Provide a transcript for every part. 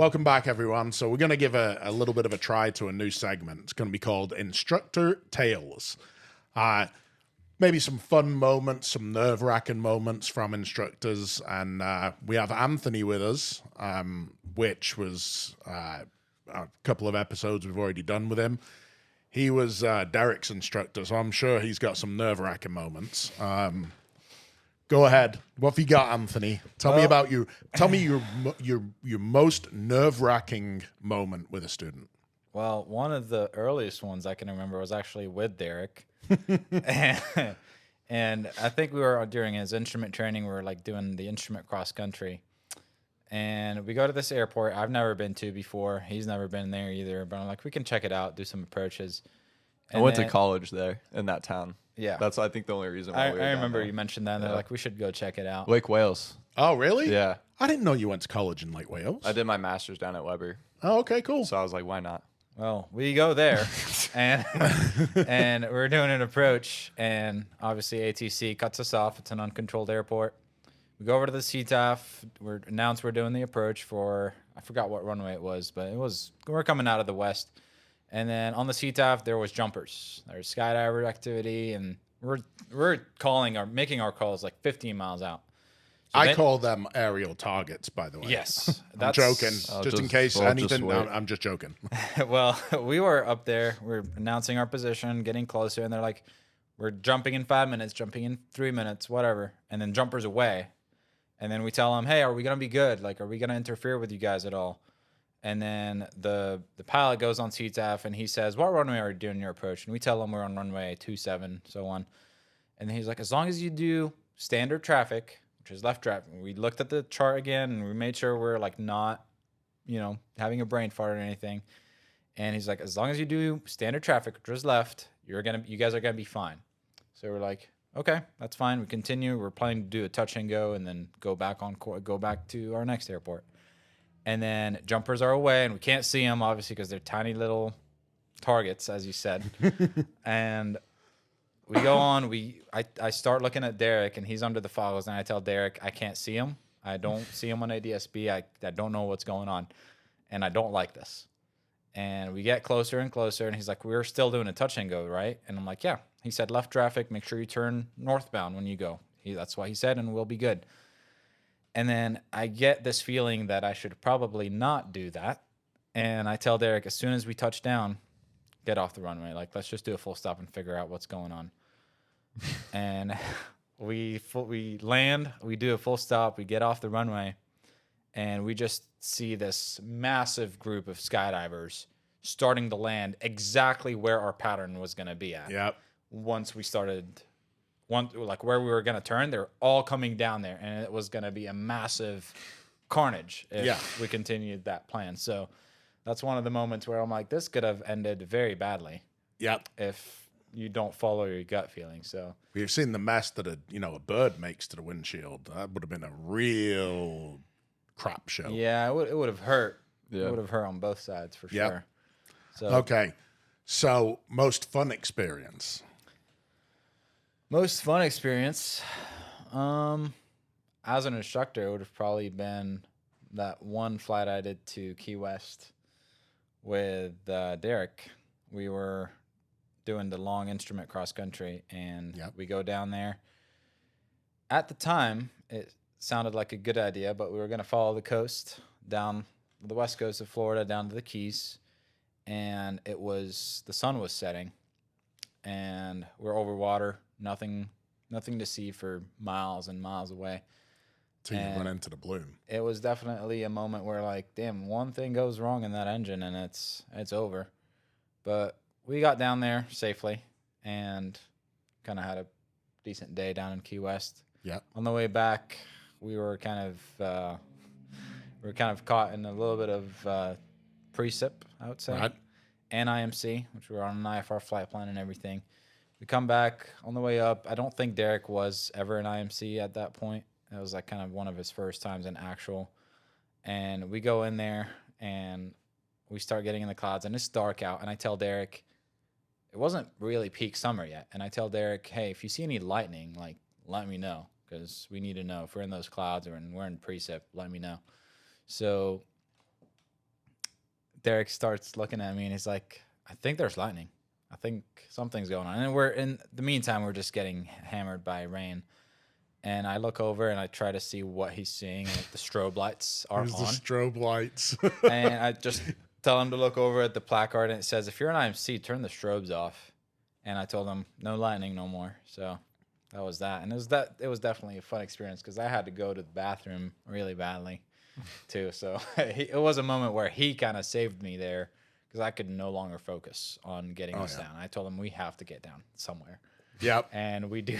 Welcome back, everyone. So we're going to give a little bit of a try to a new segment. It's going to be called Instructor Tales. Maybe some fun moments, some nerve-wracking moments from instructors. And we have Anthony with us, which was a couple of episodes we've already done with him. He was Derek's instructor, so I'm sure he's got some nerve-wracking moments. Go ahead. What have you got, Anthony? Tell me about you. Tell me your most nerve-wracking moment with a student. Well, one of the earliest ones I can remember was actually with Derek. and I think we were during his instrument training. We were like doing the instrument cross country. And we go to this airport I've never been to before. He's never been there either. But I'm like, we can check it out, do some approaches. And I went to college there in that town. Yeah. That's, I think, the only reason why I we were down remember there. you mentioned that. And they're like, we should go check it out. Lake Wales. Oh, really? Yeah. I didn't know you went to college in Lake Wales. I did my master's down at Weber. Oh, okay, cool. So I was like, why not? Well, we go there, and we're doing an approach, and obviously ATC cuts us off. It's an uncontrolled airport. We go over to the CTAF. We're announced we're doing the approach for, I forgot what runway it was, but we're coming out of the west. And then on the CTAF, there was jumpers. There's skydiver activity, and we're calling or making our calls like 15 miles out. So I call them aerial targets, by the way. Yes. I'm joking. Just in case anything. I'm just joking. Well, we were up there. We're announcing our position, getting closer, and they're like, we're jumping in 5 minutes, jumping in 3 minutes, whatever. And then jumpers away. And then we tell them, hey, are we going to be good? Like, are we going to interfere with you guys at all? And then the pilot goes on CTAF, and he says, what runway are you doing your approach? And we tell him we're on runway 27, so on. And he's like, as long as you do standard traffic, which is left traffic. We looked at the chart again, and we made sure we're like not, having a brain fart or anything. And he's like, as long as you do standard traffic, which is left, you guys are gonna be fine. So we're like, okay, that's fine. We continue. We're planning to do a touch and go, and then go back to our next airport. And then jumpers are away, and we can't see them obviously because they're tiny little targets, as you said. And we go on. I start looking at Derek, and he's under the foggles, and I tell Derek I can't see him. I don't see him on ADSB. I don't know what's going on, and I don't like this. And we get closer and closer, and he's like, we're still doing a touch and go, right? And I'm like, yeah. He said left traffic. Make sure you turn northbound when you go. That's what he said, and we'll be good. And then I get this feeling that I should probably not do that. And I tell Derek, as soon as we touch down, get off the runway. Like, let's just do a full stop and figure out what's going on. And we land, we do a full stop, we get off the runway, and we just see this massive group of skydivers starting to land exactly where our pattern was going to be at. Yep. Once we started, where we were going to turn, they're all coming down there, and it was going to be a massive carnage if we continued that plan. So that's one of the moments where I'm like, this could have ended very badly. Yep. If you don't follow your gut feeling. So we've seen the mess that a bird makes to the windshield. That would have been a real crap show. Yeah, it would have hurt. Yeah. It would have hurt on both sides for sure. So Okay. So most fun experience. Most fun experience. As an instructor, it would have probably been that one flight I did to Key West with Derek. We were doing the long instrument cross country, and we go down there. At the time, it sounded like a good idea, but we were going to follow the coast down the west coast of Florida down to the Keys, and the sun was setting, and we're over water, nothing to see for miles and miles away. Till you run into the balloon. It was definitely a moment where, like, damn, one thing goes wrong in that engine, and it's over. But we got down there safely and kind of had a decent day down in Key West. Yeah. On the way back, we were kind of caught in a little bit of precip, I would say, right. And IMC, which we were on an IFR flight plan and everything. We come back on the way up. I don't think Derek was ever in IMC at that point. That was like kind of one of his first times in actual. And we go in there and we start getting in the clouds, and it's dark out. And I tell Derek, it wasn't really peak summer yet. And I tell Derek, hey, if you see any lightning, like, let me know, because we need to know if we're in those clouds or we're in precip, let me know. So Derek starts looking at me and he's like, I think there's lightning. I think something's going on. And we're in the meantime, we're just getting hammered by rain. And I look over and I try to see what he's seeing. And the strobe lights are There's on. the strobe lights. And I just tell him to look over at the placard and it says, if you're an IMC, turn the strobes off. And I told him, no lightning no more. So that was that. And it was definitely a fun experience because I had to go to the bathroom really badly too. So it was a moment where he kind of saved me there because I could no longer focus on getting this down. I told him we have to get down somewhere. Yep. And we do.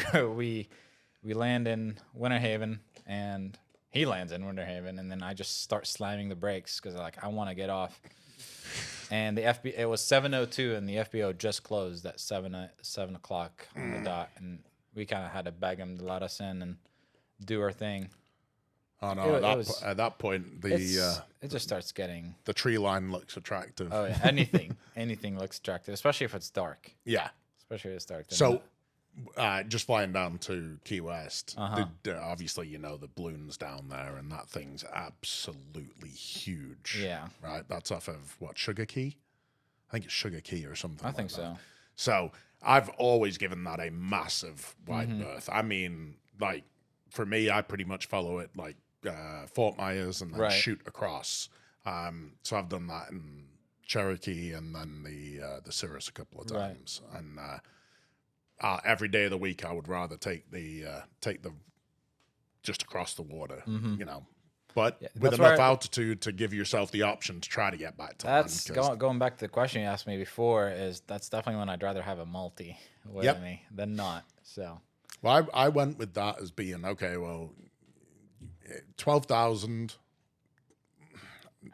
We land in Winter Haven, and he lands in Winter Haven, and then I just start slamming the brakes because I want to get off. And it was 7:02, and the FBO just closed at 7 o'clock on the dot, and we kind of had to beg him to let us in and do our thing. Oh no! At that point, it just starts getting the tree line looks attractive. Oh yeah, anything looks attractive, especially if it's dark. Yeah, especially if it's dark. So, just flying down to Key West, obviously the balloons down there, and that thing's absolutely huge. Yeah, right. That's off of what, Sugar Key? I think it's Sugar Key or something. I think so. So I've always given that a massive wide berth. I mean, like for me, I pretty much follow it like Fort Myers and then shoot across. So I've done that in Cherokee and then the Cirrus a couple of times. And every day of the week, I would rather take the just across the water, But with enough altitude to give yourself the option to try to get back to land. Going back to the question you asked me before, that's definitely when I'd rather have a multi with me than not. So, well, I went with that as being, okay, well, 12,000,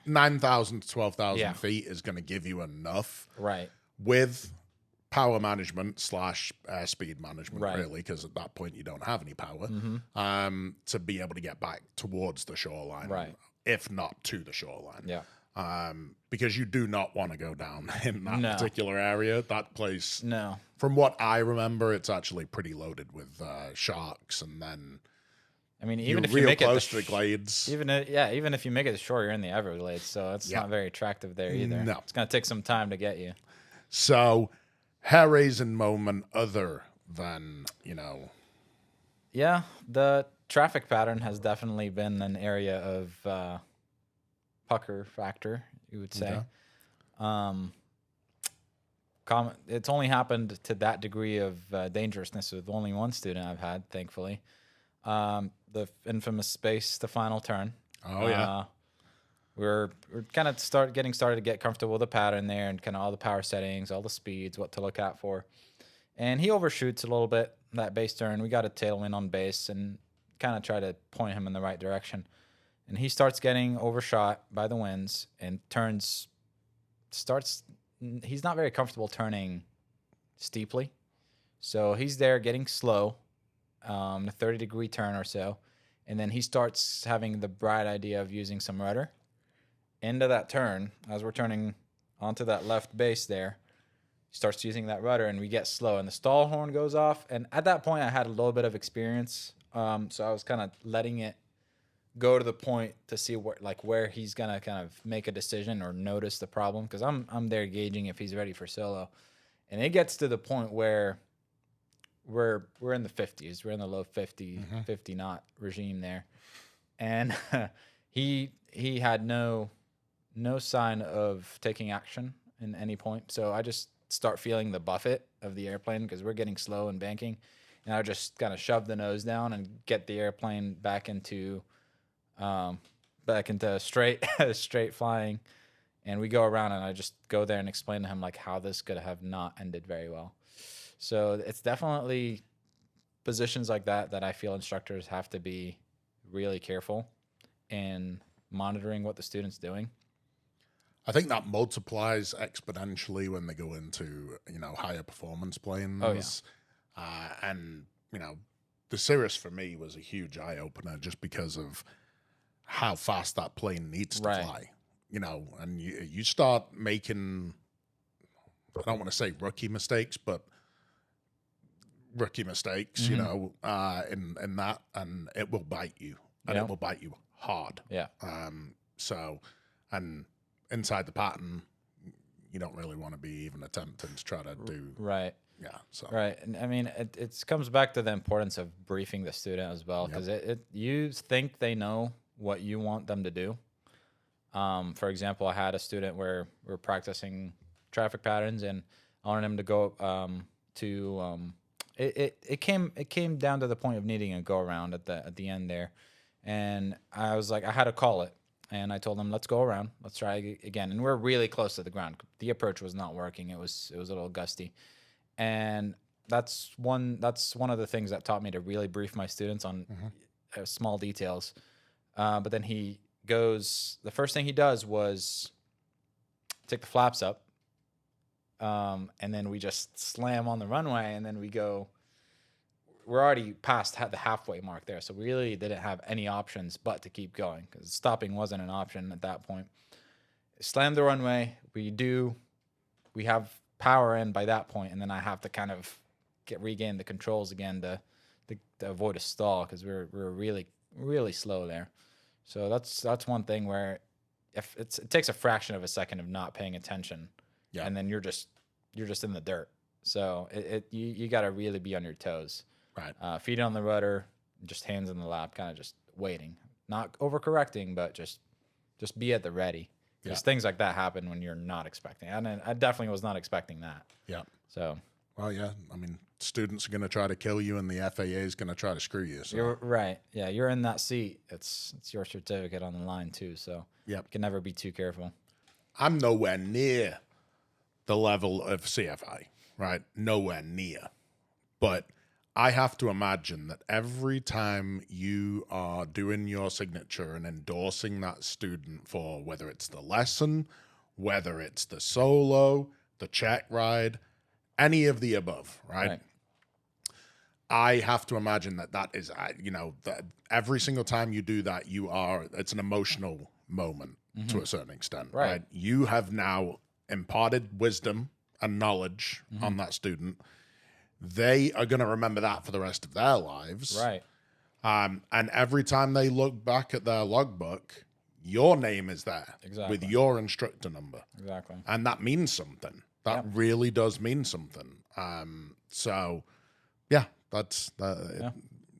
9,000 to 12,000 feet is going to give you enough. Right. With power management / airspeed management, really, because at that point you don't have any power, to be able to get back towards the shoreline, if not to the shoreline. Yeah. Because you do not want to go down in that particular area. That place, from what I remember, it's actually pretty loaded with sharks, and then I mean, even if you make it to the glades, even if you make it to shore, you're in the Everglades, so it's not very attractive there either. No, it's gonna take some time to get you. So, hair-raising moment other than Yeah, the traffic pattern has definitely been an area of pucker factor, you would say. It's only happened to that degree of dangerousness with only one student I've had, thankfully. The infamous space, the final turn. Oh yeah. We're kind of getting started to get comfortable with the pattern there and kind of all the power settings, all the speeds, what to look out for. And he overshoots a little bit that base turn. We got a tailwind on base and kind of try to point him in the right direction. And he starts getting overshot by the winds and he's not very comfortable turning steeply. So he's there getting slow, a 30-degree turn or so. And then he starts having the bright idea of using some rudder into that turn as we're turning onto that left base there. He starts using that rudder and we get slow and the stall horn goes off. And at that point I had a little bit of experience. So I was kind of letting it go to the point to see where he's going to kind of make a decision or notice the problem. Because I'm there gauging if he's ready for solo. And it gets to the point where we're in the 50s. We're in the low 50 knot regime there. And he had no sign of taking action in any point. So I just start feeling the buffet of the airplane because we're getting slow and banking. And I just kind of shove the nose down and get the airplane back into straight flying. And we go around and I just go there and explain to him how this could have not ended very well. So it's definitely positions like that I feel instructors have to be really careful in monitoring what the student's doing. I think that multiplies exponentially when they go into, higher performance planes. Oh, yeah. And, the Cirrus for me was a huge eye-opener just because of how fast that plane needs to fly. And you start making, I don't want to say rookie mistakes, but rookie mistakes, in that, and it will bite you, and it will bite you hard. Yeah. So, and inside the pattern, you don't really want to be even attempting to try to do. Right. Yeah. So. Right. And I mean, it comes back to the importance of briefing the student as well, because you think they know what you want them to do. For example, I had a student where we were practicing traffic patterns, and I wanted him to go it came down to the point of needing a go around at the end there, and I was like, I had to call it, and I told him, let's go around, let's try again, and we're really close to the ground. The approach was not working. It was a little gusty, and that's one of the things that taught me to really brief my students on small details. But then the first thing he does was take the flaps up. And then we just slam on the runway, and then we're already past the halfway mark there. So we really didn't have any options but to keep going, because stopping wasn't an option at that point. Slam the runway. We have power in by that point, and then I have to kind of regain the controls again to avoid a stall, because we're really, really slow there. So that's one thing where if it takes a fraction of a second of not paying attention, and then you're just in the dirt. So you got to really be on your toes. Right. Feet on the rudder, just hands in the lap, kind of just waiting, not overcorrecting, but just be at the ready. Because things like that happen when you're not expecting. And I definitely was not expecting that. Yeah. So. Well, yeah. I mean, students are going to try to kill you, and the FAA is going to try to screw you. So. You're right. Yeah, you're in that seat. It's your certificate on the line too. So you can never be too careful. I'm nowhere near the level of CFI, right? Nowhere near. But I have to imagine that every time you are doing your signature and endorsing that student for whether it's the lesson, whether it's the solo, the check ride, any of the above, right? I have to imagine that is, that every single time you do that, it's an emotional moment to a certain extent, right? You have now imparted wisdom and knowledge on that student. They are going to remember that for the rest of their lives. Right. And every time they look back at their logbook, your name is there with your instructor number. Exactly. And that means something. That really does mean something. So, yeah, that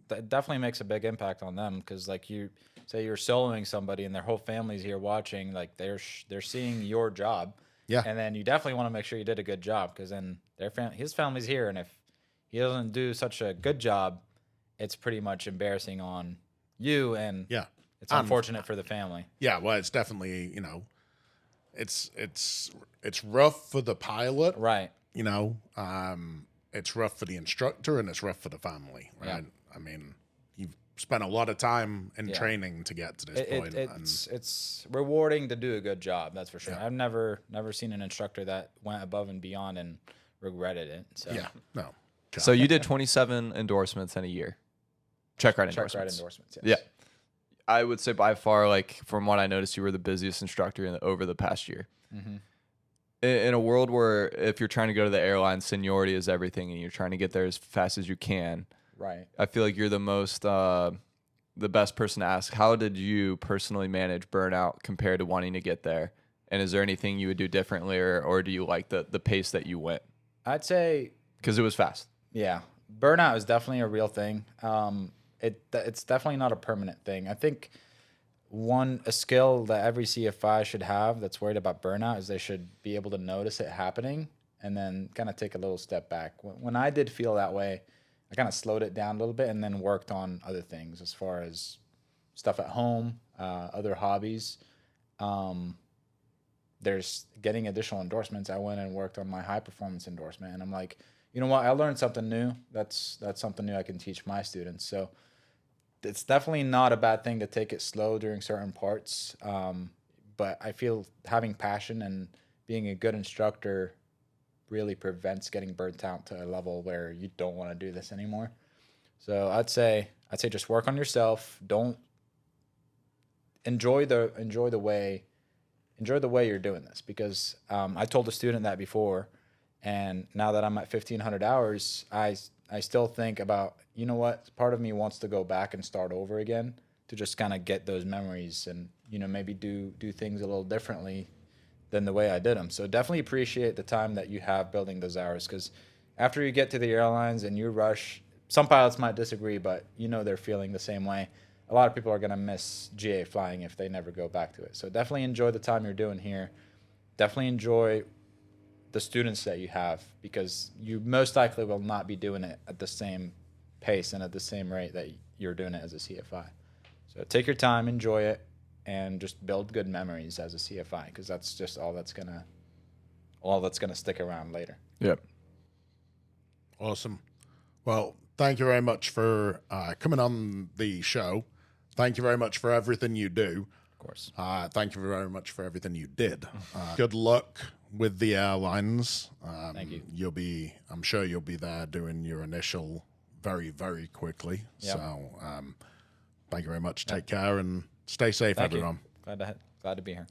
definitely makes a big impact on them, because like you say you're soloing somebody and their whole family's here watching, like they're seeing your job. Yeah. And then you definitely want to make sure you did a good job, because then his family's here, and if he doesn't do such a good job, it's pretty much embarrassing on you, and it's unfortunate for the family. Yeah, well, it's definitely, it's rough for the pilot. Right. It's rough for the instructor, and it's rough for the family, right? Yeah. I mean, you've spent a lot of time in training to get to this point. It's rewarding to do a good job, that's for sure. I've never seen an instructor that went above and beyond and regretted it. So no. So you did 27 endorsements in a year. Check ride endorsements. Yes. Yeah. I would say by far, like from what I noticed, you were the busiest instructor over the past year. Mm-hmm. In a world where if you're trying to go to the airline, seniority is everything, and you're trying to get there as fast as you can. Right. I feel like you're the best person to ask. How did you personally manage burnout compared to wanting to get there? And is there anything you would do differently, or do you like the pace that you went? I'd say, because it was fast. Yeah, burnout is definitely a real thing. It's definitely not a permanent thing. I think a skill that every CFI should have that's worried about burnout is they should be able to notice it happening and then kind of take a little step back. When I did feel that way, I kind of slowed it down a little bit and then worked on other things as far as stuff at home, other hobbies. There's getting additional endorsements. I went and worked on my high performance endorsement, and I'm like, you know what? I learned something new. That's something new I can teach my students. So it's definitely not a bad thing to take it slow during certain parts. But I feel having passion and being a good instructor really prevents getting burnt out to a level where you don't want to do this anymore. So I'd say just work on yourself. Don't enjoy the way you're doing this, because I told a student that before. And now that I'm at 1,500 hours, I still think about, you know what, part of me wants to go back and start over again to just kind of get those memories and, maybe do things a little differently than the way I did them. So definitely appreciate the time that you have building those hours, because after you get to the airlines and you rush, some pilots might disagree, but you know they're feeling the same way. A lot of people are going to miss GA flying if they never go back to it. So definitely enjoy the time you're doing here. Definitely enjoy the students that you have, because you most likely will not be doing it at the same pace and at the same rate that you're doing it as a CFI. So take your time, enjoy it, and just build good memories as a CFI, because that's just all that's gonna stick around later. Yep. Awesome. Well, thank you very much for coming on the show. Thank you very much for everything you do. Of course. Thank you very much for everything you did. Good luck with the airlines. Thank you. I'm sure you'll be there doing your initial very, very quickly. Yep. So thank you very much. Take care and stay safe, Thank everyone. you. Glad to be here.